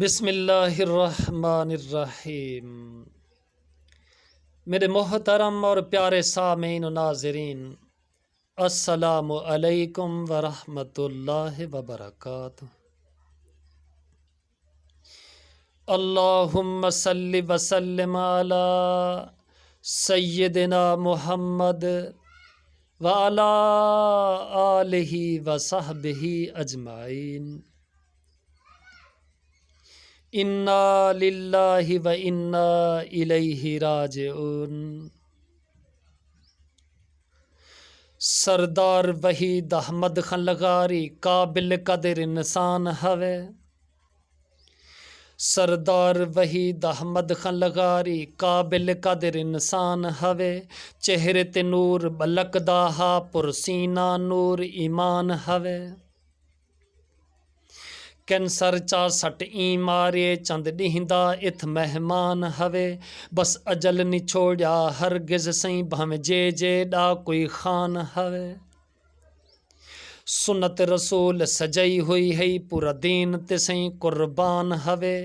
बिस्मिल्लाहिर्रहमानिर्रहीम। मेरे मोहतरम और प्यारे सामीन व नाज़रीन, अस्सलामु अलैकुम व रहमतुल्लाहि व बरकातुहू। अल्लाहुम्मा सल्लि व सल्लिम अला सय्यिदिना मुहम्मद व अला आलिहि व सहबिहि अजमाइन। इन्ना लिल्लाहि व इन्ना इलैहि राजिऊन। सरदार वहीद अहमद खान लगारी काबिल कदर इंसान हवे। सरदार वहीद अहमद खान लगारी काबिल कदर इंसान हवे। चेहरे ते नूर बलकदा हा, पुरसीना नूर ईमान हवे। कैंसर चा सट ई मारे चंद ॾींदा इत मेहमान हवे। बस अजल नी छोड़ा हरगिज सही भावे जे डा कोई खान हवे। सुन्नत रसूल सजई हुई है पूरा दीन ते सही कुर्बान हवे।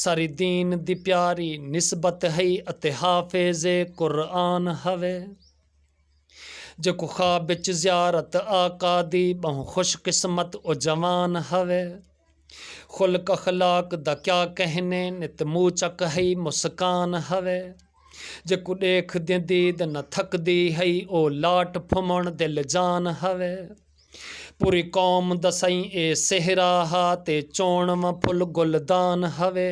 सारी दीन दी प्यारी निस्बत है अते हाफिज़े कुरान हवे। जो ख्वाब बिच ज़ियारत आका दी बहु खुशकिस्मत ओ जवान हवे। खुल्क अखलाक दा क्या कहने नित मुँह चक है मुस्कान हवे। जेको देख दिंदी न थकदी है ओ लाट फुमण दिल जान हवे। पूरी कौम दसई ए सेहरा हा ते चोण फुल गुलदान हवे।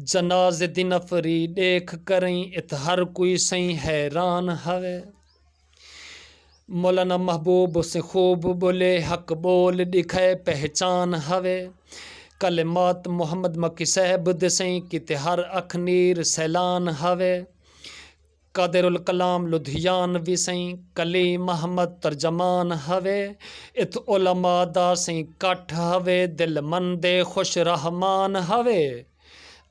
जनाज दी नफरी देख करई इत हर कोई सही हैरान हवे। मौलाना महबूब से खूब बोले हक बोल दिखे पहचान हवे। कलिमात मोहम्मद मक्की साहब दसई किते हर अख नीर सैलान हवे। कादिरुल कलाम लुधियान भी सही कलीम अहमद तर्जमान हवे। इत उलमा दा सही कठ हवे, दिल मंदे खुश रहमान हवे।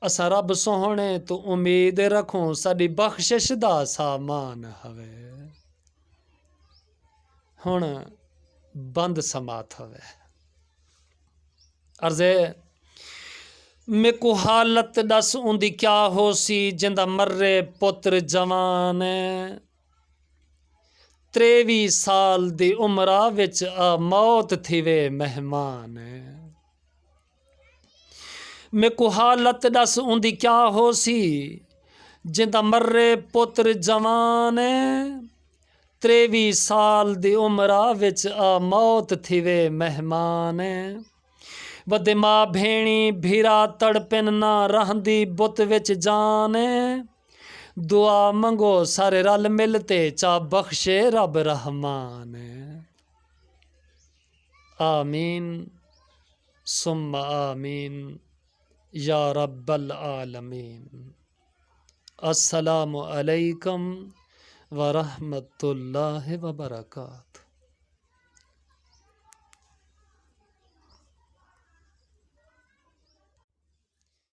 असा रब सोहने तो उम्मीद रखूं साडी बख्शिश दा सामान हवे। हुण बंद समात हवे। अर्ज़े मेको हालत दस उंदी क्या हो सी जिंदा मर्रे पुत्र जवान। 23 साल दी उमरा विच आ मौत थिवे मेहमान। मेको हालत दस उंदी क्या हो सी जिंदा मर्रे पुत्र जवान। 23 साल दी उमरा विच आ मौत थिवे मेहमान। वदे मां भेणी भीरा तड़पिन ना रहंदी बुत विच जान। दुआ मंगो सारे रल मिलते चा बख्शे रब रहमान। आमीन सुम्मा आमीन या रब्बल आलमीन। अस्सलामु अलैकुम व रहमतुल्लाहि व बरकातुहू।